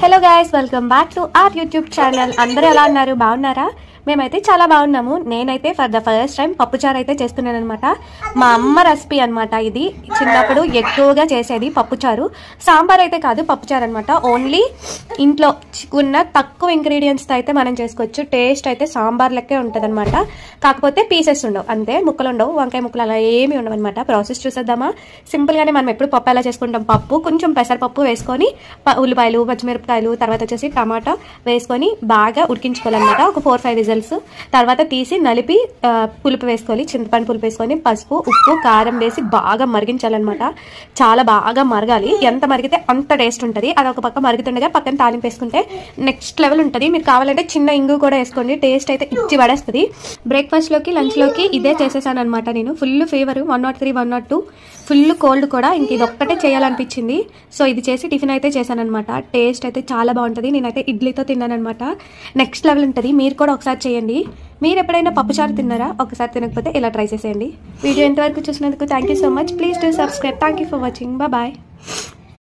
Hello guys, welcome back to our YouTube channel. అందరూ ఎలా ఉన్నారు? బాగున్నారా? మేమైతే చాలా బాగున్నాము. నేనైతే ఫర్ ద ఫస్ట్ టైం పప్పుచారు అయితే చేస్తున్నాను అనమాట. మా అమ్మ రెసిపీ అనమాట ఇది. చిన్నప్పుడు ఎక్కువగా చేసేది పప్పుచారు. సాంబార్ అయితే కాదు, పప్పుచారు అనమాట. ఓన్లీ ఇంట్లో ఉన్న తక్కువ ఇంగ్రీడియంట్స్తో అయితే మనం చేసుకోవచ్చు. టేస్ట్ అయితే సాంబార్ లెక్కే ఉంటుంది అనమాట. కాకపోతే పీసెస్ ఉండవు, అంతే, ముక్కలు ఉండవు, వంకాయ ముక్కలు అలా ఏమి ఉండవు అనమాట. ప్రాసెస్ చూసేద్దామా? సింపుల్గానే మనం ఎప్పుడు పప్పు ఎలా చేసుకుంటాం, పప్పు కొంచెం పెసరపప్పు వేసుకొని ఉల్లిపాయలు, పచ్చిమిరపకాయలు, తర్వాత వచ్చేసి టమాటా వేసుకొని బాగా ఉడికించుకోవాలన్నమాట. ఒక 4-5 విజిల్స్ తర్వాత తీసి నలిపి పులుపు వేసుకోవాలి. చింతపండు పులుపు వేసుకొని పసుపు, ఉప్పు, కారం వేసి బాగా మరిగించాలన్నమాట. చాలా బాగా మరగాలి. ఎంత మరిగితే అంత టేస్ట్ ఉంటుంది. అది ఒక పక్క మరుగుతుండగా పక్కన తాలింపు వేసుకుంటే నెక్స్ట్ లెవెల్ ఉంటుంది. మీరు కావాలంటే చిన్న ఇంగు కూడా వేసుకోండి, టేస్ట్ అయితే ఇచ్చి పడేస్తుంది. బ్రేక్ఫాస్ట్ లోకి, లంచ్ లోకి ఇదే చేసేసాను అనమాట. నేను ఫుల్ ఫీవర్, 103, 102, ఫుల్ కోల్డ్ కూడా. ఇంక ఇది ఒక్కటే చేయాలనిపించింది. సో ఇది చేసి టిఫిన్ అయితే చేశాను అనమాట. టేస్ట్ అయితే చాలా బాగుంటుంది. నేనైతే ఇడ్లీతో తిన్నాను అనమాట. నెక్స్ట్ లెవెల్ ఉంటుంది. మీరు కూడా ఒకసారి చేయండి. మీరు ఎప్పుడైనా పప్పుచారు తిన్నారా? ఒకసారి తినకపోతే ఇలా ట్రై చేసేయండి. వీడియో ఎంతవరకు చూసినందుకు thank you so much. Please do subscribe. Thank you for watching. Bye.